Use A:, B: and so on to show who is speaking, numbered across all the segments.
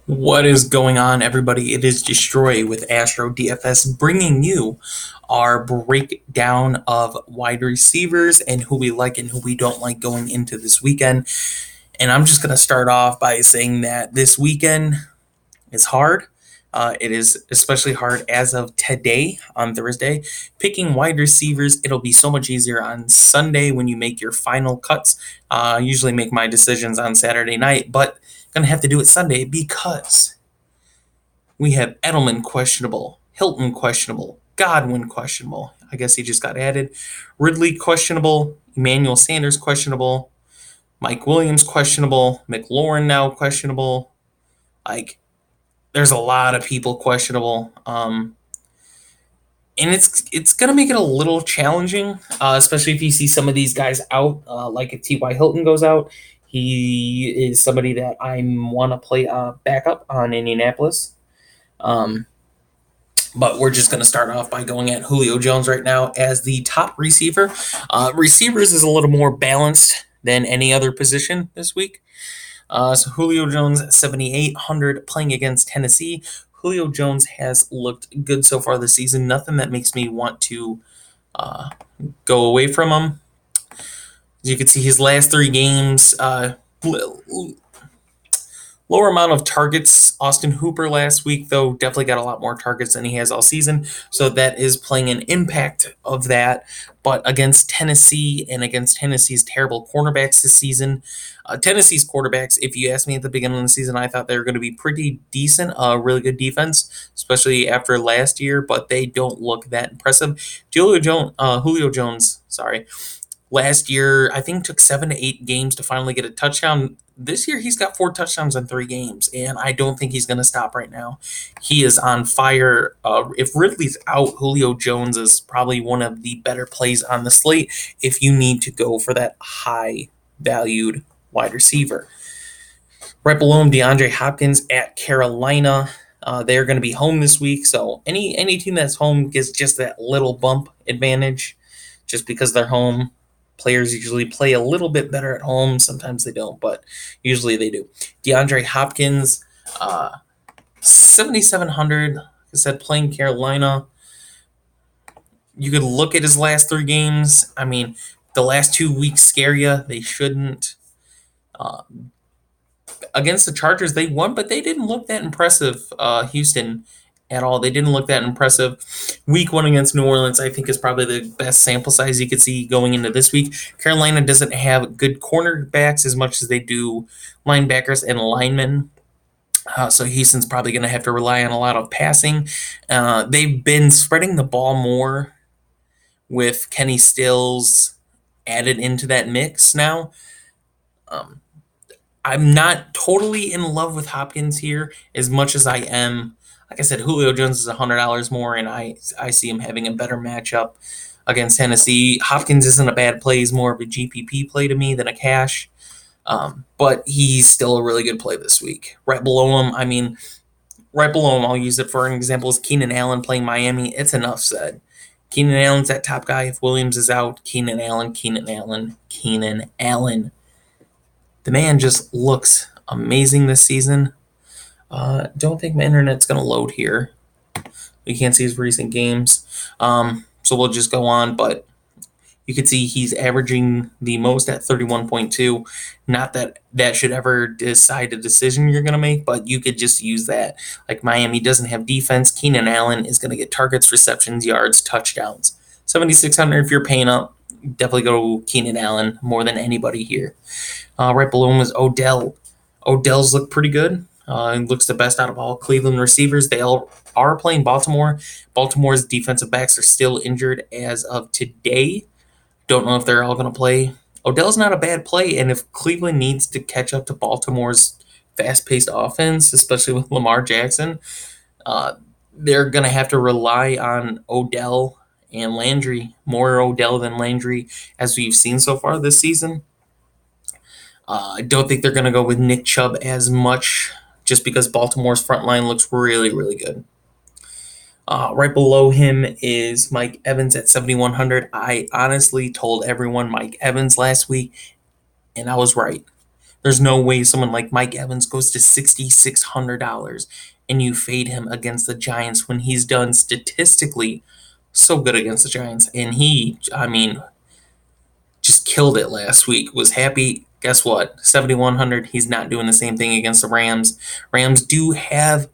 A: What is going on, everybody? It is Destroy with Astro DFS, bringing you our breakdown of wide receivers and who we like and who we don't like going into this weekend. And I'm just going to start off by saying that this weekend is hard. It is especially hard as of today on Thursday. Picking wide receivers, it'll be so much easier on Sunday when you make your final cuts. I usually make my decisions on Saturday night, but going to have to do it Sunday because we have Edelman questionable, Hilton questionable, Godwin questionable. I guess he just got added. Ridley questionable, Emmanuel Sanders questionable, Mike Williams questionable, McLaurin now questionable. Like, there's a lot of people questionable. And it's gonna make it a little challenging, especially if you see some of these guys out. Like if T.Y. Hilton goes out, he is somebody that I want to play backup on Indianapolis. Um, But we're just going to start off by going at Julio Jones right now as the top receiver. Receivers is a little more balanced than any other position this week. So Julio Jones, 7,800 playing against Tennessee. Julio Jones has looked good so far this season. Nothing that makes me want to uh, go away from him. As you can see, his last three games, lower amount of targets. Austin Hooper last week, though, definitely got a lot more targets than he has all season. So that is playing an impact of that. But against Tennessee and against Tennessee's terrible cornerbacks this season, Tennessee's quarterbacks, if you asked me at the beginning of the season, I thought they were going to be pretty decent, really good defense, especially after last year, but they don't look that impressive. Julio Jones, sorry, last year, I think took 7 to 8 games to finally get a touchdown. This year, he's got 4 touchdowns in 3 games, and I don't think he's going to stop right now. He is on fire. If Ridley's out, Julio Jones is probably one of the better plays on the slate if you need to go for that high valued wide receiver. Right below him, DeAndre Hopkins at Carolina. They're going to be home this week, so any team that's home gets just that little bump advantage, just because they're home. Players usually play a little bit better at home. Sometimes they don't, but usually they do. DeAndre Hopkins, 7,700. Like I said, playing Carolina. You could look at his last 3 games. I mean, the last 2 weeks scare you. They shouldn't. Uh, Against the Chargers, they won, but they didn't look that impressive. Houston at all. They didn't look that impressive. Week 1 against New Orleans, I think, is probably the best sample size you could see going into this week. Carolina doesn't have good cornerbacks as much as they do linebackers and linemen. So Houston's probably going to have to rely on a lot of passing. They've been spreading the ball more with Kenny Stills added into that mix now. Um, I'm not totally in love with Hopkins here as much as I am. Like I said, Julio Jones is $100 more, and I see him having a better matchup against Tennessee. Hopkins isn't a bad play; he's more of a GPP play to me than a cash. But he's still a really good play this week. Right below him, I'll use it for an example, is Keenan Allen playing Miami. It's enough said. Keenan Allen's that top guy. If Williams is out, Keenan Allen, Keenan Allen, Keenan Allen. The man just looks amazing this season. Don't think my internet's going to load here. We can't see his recent games. So we'll just go on, but you can see he's averaging the most at 31.2. Not that that should ever decide a decision you're going to make, but you could just use that. Like Miami doesn't have defense. Keenan Allen is going to get targets, receptions, yards, touchdowns. 7,600 if you're paying up. Definitely go Keenan Allen more than anybody here. Right below him is Odell. Odell's look pretty good. He looks the best out of all Cleveland receivers. They all are playing Baltimore. Baltimore's defensive backs are still injured as of today. Don't know if they're all going to play. Odell's not a bad play, and if Cleveland needs to catch up to Baltimore's fast-paced offense, especially with Lamar Jackson, they're going to have to rely on Odell and Landry, more Odell than Landry, as we've seen so far this season. I don't think they're going to go with Nick Chubb as much just because Baltimore's front line looks really, really good. Right below him is Mike Evans at 7,100. I honestly told everyone Mike Evans last week, and I was right. There's no way someone like Mike Evans goes to $6,600 and you fade him against the Giants when he's done statistically so good against the Giants. And just killed it last week. Was happy. Guess what? 7,100. He's not doing the same thing against the Rams. Rams do have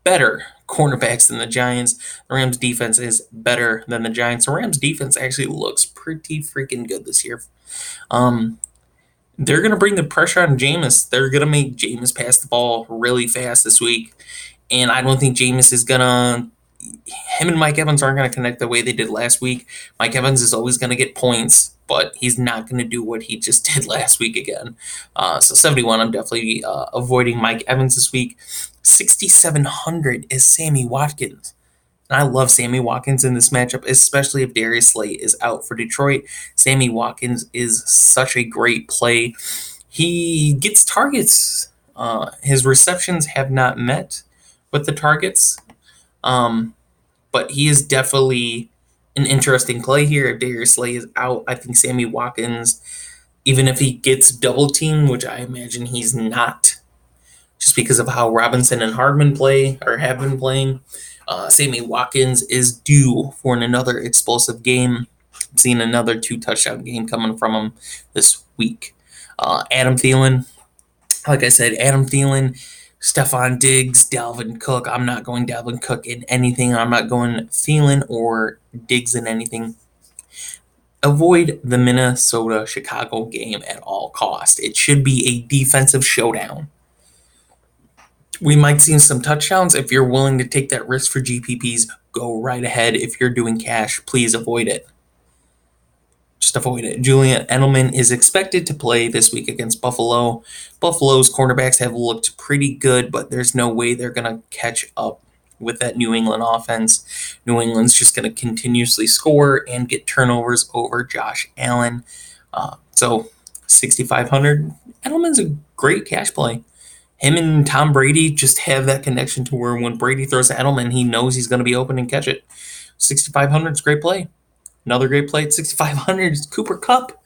A: better cornerbacks than the Giants. The Rams defense is better than the Giants. The Rams defense actually looks pretty freaking good this year. They're going to bring the pressure on Jameis. They're going to make Jameis pass the ball really fast this week. And I don't think Jameis is going to... Him and Mike Evans aren't going to connect the way they did last week. Mike Evans is always going to get points, but he's not going to do what he just did last week again. So 71, I'm definitely avoiding Mike Evans this week. 6,700 is Sammy Watkins. And I love Sammy Watkins in this matchup, especially if Darius Slate is out for Detroit. Sammy Watkins is such a great play. He gets targets. His receptions have not met with the targets. But he is definitely an interesting play here. If Darius Slay is out, I think Sammy Watkins, even if he gets double teamed, which I imagine he's not, just because of how Robinson and Hardman play or have been playing, Sammy Watkins is due for another explosive game. I'm seeing another 2-touchdown game coming from him this week. Adam Thielen, like I said, Stephon Diggs, Dalvin Cook. I'm not going Dalvin Cook in anything. I'm not going Thielen or Diggs in anything. Avoid the Minnesota-Chicago game at all cost. It should be a defensive showdown. We might see some touchdowns. If you're willing to take that risk for GPPs, go right ahead. If you're doing cash, please avoid it. Just avoid it. Julian Edelman is expected to play this week against Buffalo. Buffalo's cornerbacks have looked pretty good, but there's no way they're going to catch up with that New England offense. New England's just going to continuously score and get turnovers over Josh Allen. So 6,500. Edelman's a great cash play. Him and Tom Brady just have that connection to where when Brady throws to Edelman, he knows he's going to be open and catch it. 6,500 is a great play. Another great play at 6,500 is Cooper Kupp.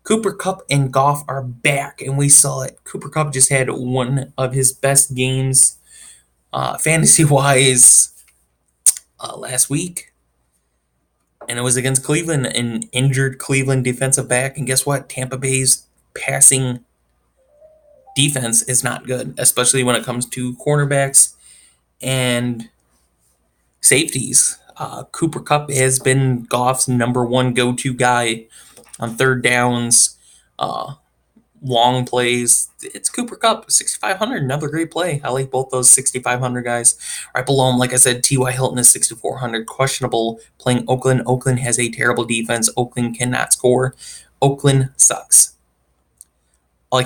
A: Cooper Kupp and Goff are back, and we saw it. Cooper Kupp just had one of his best games fantasy-wise last week, and it was against Cleveland, an injured Cleveland defensive back. And guess what? Tampa Bay's passing defense is not good, especially when it comes to cornerbacks and safeties. Cooper Kupp has been Goff's number one go-to guy on third downs, long plays. It's Cooper Kupp, 6,500, another great play. I like both those 6,500 guys. Right below him, like I said, T.Y. Hilton is 6,400, questionable, playing Oakland. Oakland has a terrible defense. Oakland cannot score. Oakland sucks. I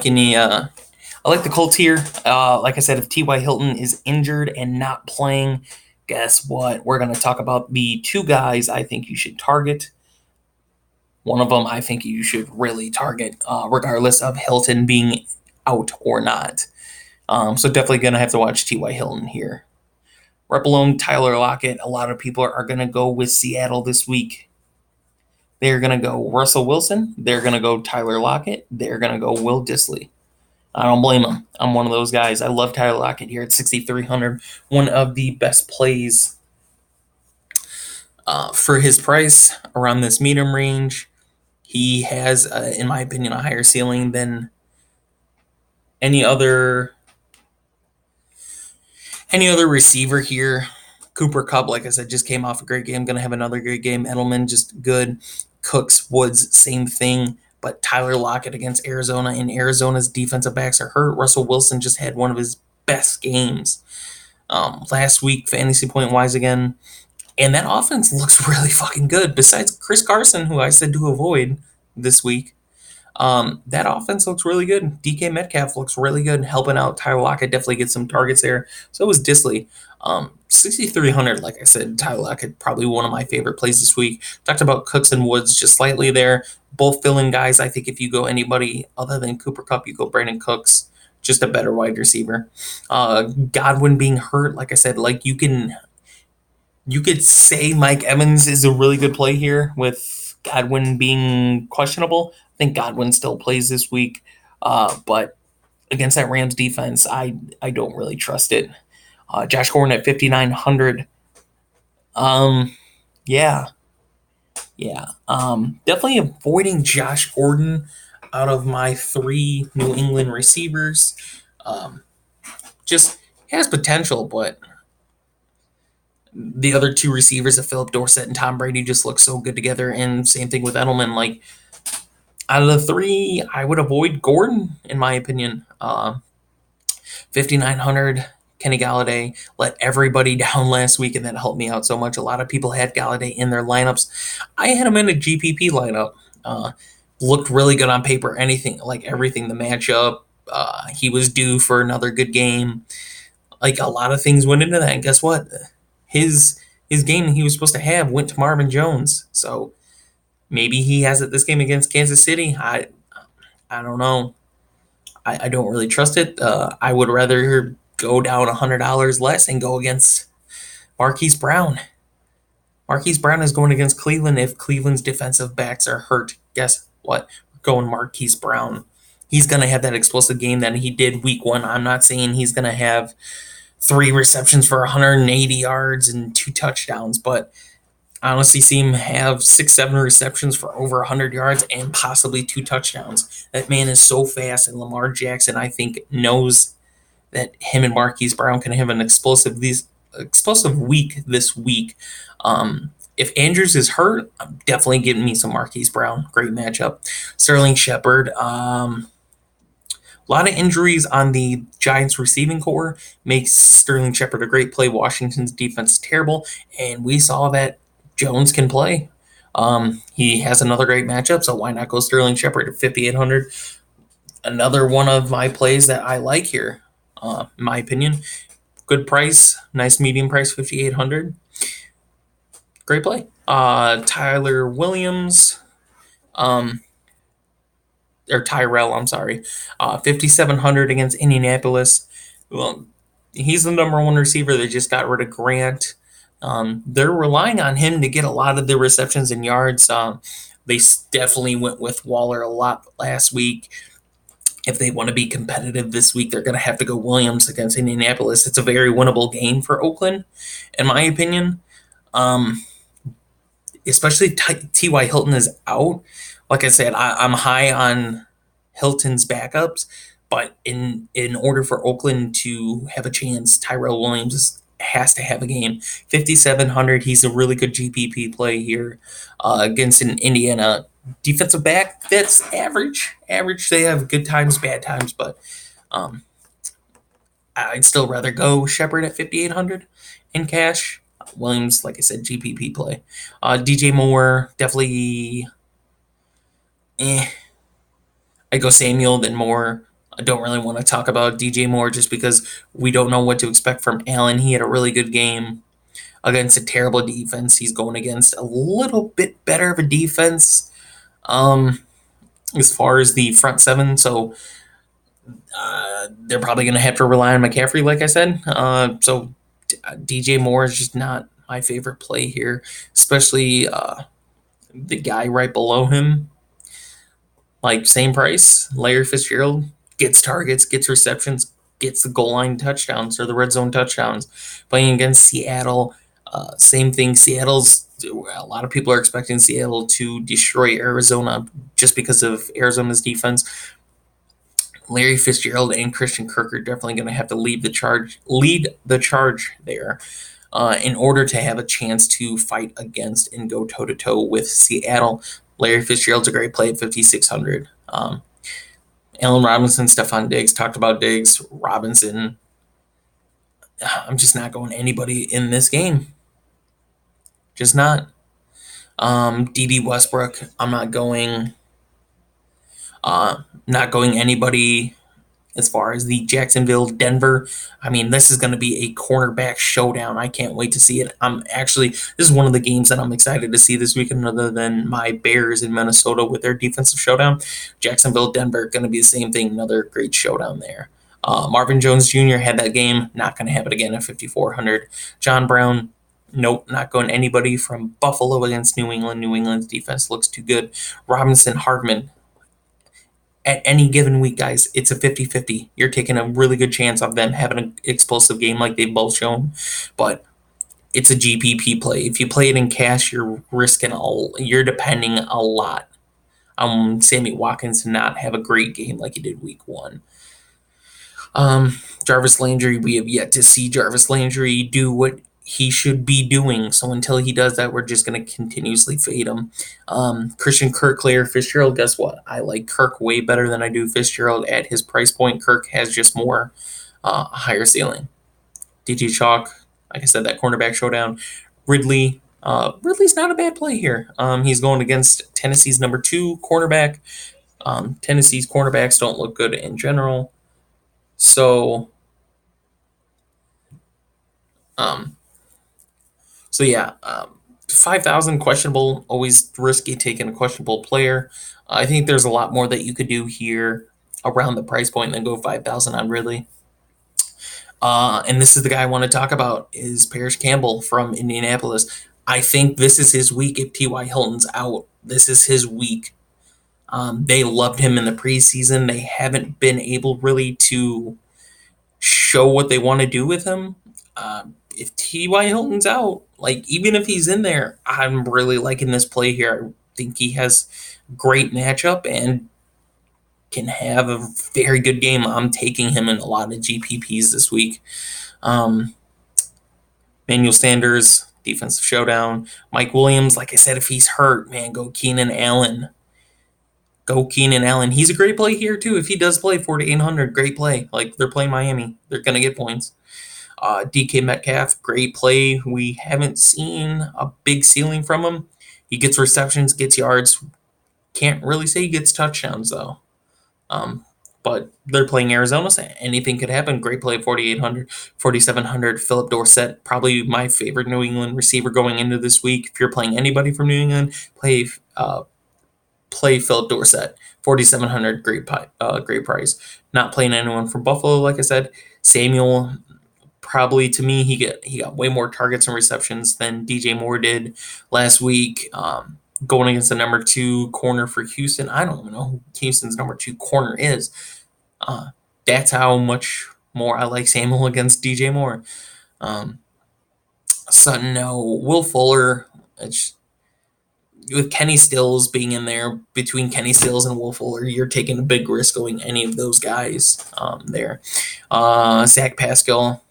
A: like the Colts here. Like I said, if T.Y. Hilton is injured and not playing, guess what? We're going to talk about the two guys I think you should target. One of them I think you should really target, regardless of Hilton being out or not. So definitely going to have to watch T.Y. Hilton here. Right below him, Tyler Lockett. A lot of people are going to go with Seattle this week. They're going to go Russell Wilson. They're going to go Tyler Lockett. They're going to go Will Dissly. I don't blame him. I'm one of those guys. I love Tyler Lockett here at 6,300. One of the best plays for his price around this medium range. He has, in my opinion, a higher ceiling than any other receiver here. Cooper Kupp, like I said, just came off a great game. Going to have another great game. Edelman, just good. Cooks, Woods, same thing. But Tyler Lockett against Arizona, and Arizona's defensive backs are hurt. Russell Wilson just had one of his best games last week, fantasy point-wise again. And that offense looks really fucking good. Besides Chris Carson, who I said to avoid this week, that offense looks really good. DK Metcalf looks really good, helping out. Tyler Lockett definitely gets some targets there. So was Dissly. 6,300, like I said, Tyler Lockett, probably one of my favorite plays this week. Talked about Cooks and Woods just slightly there. Both fill-in guys. I think if you go anybody other than Cooper Kupp, you go Brandon Cooks, just a better wide receiver. Godwin being hurt, like I said, like you could say Mike Evans is a really good play here with Godwin being questionable. I think Godwin still plays this week, but against that Rams defense, I don't really trust it. Josh Gordon at 5,900. Um, yeah, yeah. Definitely avoiding Josh Gordon out of my three New England receivers. Um, just has potential, but the other two receivers of Philip Dorsett and Tom Brady just look so good together. And same thing with Edelman. Like, out of the three, I would avoid Gordon, in my opinion. 5,900, Kenny Galladay let everybody down last week, and that helped me out so much. A lot of people had Galladay in their lineups. I had him in a GPP lineup. Looked really good on paper. Everything, the matchup. He was due for another good game. Like, a lot of things went into that, and guess what? His game he was supposed to have went to Marvin Jones. So maybe he has it this game against Kansas City. I don't know. I don't really trust it. I would rather go down $100 less and go against Marquise Brown. Marquise Brown is going against Cleveland if Cleveland's defensive backs are hurt. Guess what? We're going Marquise Brown. He's going to have that explosive game that he did week one. I'm not saying he's going to have 3 receptions for 180 yards and 2 touchdowns, but I honestly see him have 6-7 receptions for over 100 yards and possibly 2 touchdowns. That man is so fast, and Lamar Jackson, I think, knows that him and Marquise Brown can have an explosive week this week. If Andrews is hurt, I'm definitely giving me some Marquise Brown. Great matchup. Sterling Shepard. A lot of injuries on the Giants receiving core makes Sterling Shepard a great play. Washington's defense is terrible, and we saw that Jones can play. He has another great matchup, so why not go Sterling Shepard at 5,800? Another one of my plays that I like here, in my opinion. Good price, nice medium price, 5,800. Great play. Tyler Williams, or Tyrell, I'm sorry, 5,700 against Indianapolis. Well, he's the number one receiver. They just got rid of Grant. They're relying on him to get a lot of the receptions and yards. They definitely went with Waller a lot last week. If they want to be competitive this week, they're going to have to go Williams against Indianapolis. It's a very winnable game for Oakland, in my opinion. Especially T.Y. Hilton is out. Like I said, I'm high on Hilton's backups, but in order for Oakland to have a chance, Tyrell Williams has to have a game. 5,700, he's a really good GPP play here against an Indiana defensive back that's average. They have good times, bad times, but I'd still rather go Shepard at 5,800 in cash. Williams, like I said, GPP play. DJ Moore, definitely. I go Samuel, then Moore. I don't really want to talk about DJ Moore just because we don't know what to expect from Allen. He had a really good game against a terrible defense. He's going against a little bit better of a defense as far as the front seven. So they're probably going to have to rely on McCaffrey, like I said. So DJ Moore is just not my favorite play here, especially the guy right below him. Like, same price, Larry Fitzgerald gets targets, gets receptions, gets the goal line touchdowns or the red zone touchdowns. Playing against Seattle, same thing. A lot of people are expecting Seattle to destroy Arizona just because of Arizona's defense. Larry Fitzgerald and Christian Kirk are definitely going to have to lead the charge there in order to have a chance to fight against and go toe-to-toe with Seattle. Larry Fitzgerald's a great play at 5,600. Allen Robinson, Stephon Diggs, talked about Diggs, Robinson. I'm just not going anybody in this game. Just not. D.D. Westbrook, I'm not going anybody as far as the Jacksonville, Denver. I mean, this is going to be a cornerback showdown. I can't wait to see it. This is one of the games that I'm excited to see this weekend other than my Bears in Minnesota with their defensive showdown. Jacksonville, Denver, going to be the same thing. Another great showdown there. Marvin Jones Jr. had that game. Not going to have it again at 5,400. John Brown, nope, not going anybody from Buffalo against New England. New England's defense looks too good. Robinson, Hardman, at any given week, guys, it's a 50-50. You're taking a really good chance of them having an explosive game like they've both shown. But it's a GPP play. If you play it in cash, you're depending a lot on Sammy Watkins to not have a great game like he did week 1. Jarvis Landry, we have yet to see Jarvis Landry do what he should be doing. So until he does that, we're just going to continuously fade him. Christian Kirk, Claire Fitzgerald, guess what? I like Kirk way better than I do Fitzgerald at his price point. Kirk has just more higher ceiling. DT Chalk, like I said, that cornerback showdown. Ridley, Ridley's not a bad play here. He's going against Tennessee's number 2 cornerback. Tennessee's cornerbacks don't look good in general. So yeah, 5,000 questionable, always risky taking a questionable player. I think there's a lot more that you could do here around the price point than go 5,000 on Ridley. And this is the guy I want to talk about is Parrish Campbell from Indianapolis. I think this is his week if T.Y. Hilton's out. This is his week. They loved him in the preseason. They haven't been able really to show what they want to do with him. If T.Y. Hilton's out, like even if he's in there, I'm really liking this play here. I think he has great matchup and can have a very good game. I'm taking him in a lot of GPPs this week. Manuel Sanders, defensive showdown. Mike Williams, like I said, if he's hurt, man, go Keenan Allen. Go Keenan Allen. He's a great play here, too. If he does play 4,800, great play. Like, they're playing Miami. They're going to get points. DK Metcalf, great play. We haven't seen a big ceiling from him. He gets receptions, gets yards. Can't really say he gets touchdowns, though. But they're playing Arizona, so anything could happen. Great play at 4,800, 4,700. Philip Dorsett, probably my favorite New England receiver going into this week. If you're playing anybody from New England, play Philip Dorsett, 4,700. Great price. Not playing anyone from Buffalo, like I said. Samuel, probably to me, he got way more targets and receptions than DJ Moore did last week. Going against the number 2 corner for Houston. I don't even know who Houston's number 2 corner is. That's how much more I like Samuel against DJ Moore. Sutton, no. Will Fuller, with Kenny Stills being in there, between Kenny Stills and Will Fuller, you're taking a big risk going any of those guys there. Zach Pascal,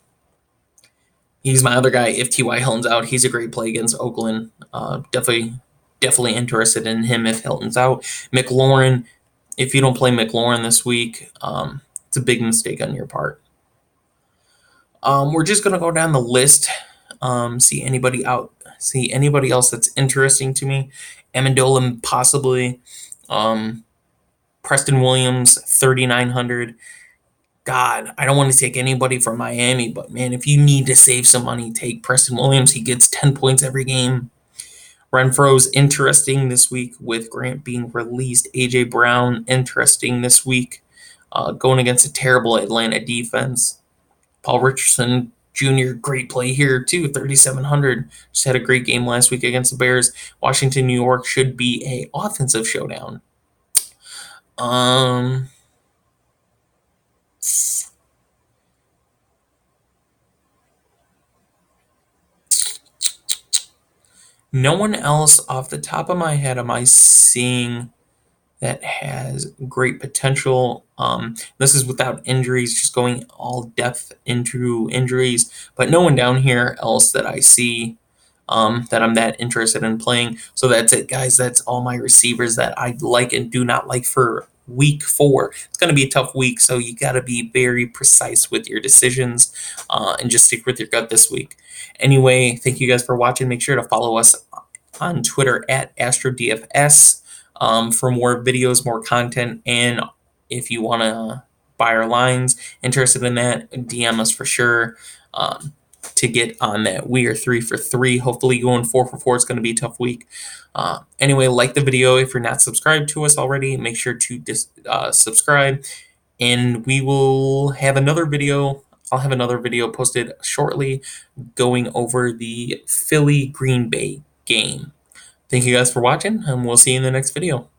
A: he's my other guy. If T.Y. Hilton's out, he's a great play against Oakland. Definitely interested in him if Hilton's out. McLaurin, if you don't play McLaurin this week, it's a big mistake on your part. We're just going to go down the list, see anybody else that's interesting to me. Amendola, possibly. Preston Williams, 3,900. God, I don't want to take anybody from Miami, but man, if you need to save some money, take Preston Williams. He gets 10 points every game. Renfro's interesting this week with Grant being released. A.J. Brown, interesting this week, going against a terrible Atlanta defense. Paul Richardson Jr., great play here too, 3,700. Just had a great game last week against the Bears. Washington, New York should be a offensive showdown. No one else off the top of my head am I seeing that has great potential. This is without injuries, just going all depth into injuries, but no one down here else that I see that I'm that interested in playing. So that's it, guys. That's all my receivers that I like and do not like for week 4. It's going to be a tough week, so you got to be very precise with your decisions and just stick with your gut this week. Anyway, thank you guys for watching. Make sure to follow us on Twitter at Astrodfs for more videos, more content, and if you want to buy our lines, interested in that, DM us for sure to get on that. We are 3 for 3. Hopefully going 4 for 4 is going to be a tough week. Anyway, like the video. If you're not subscribed to us already, make sure to subscribe, and we will have another video. I'll have another video posted shortly going over the Philly Green Bay game. Thank you guys for watching, and we'll see you in the next video.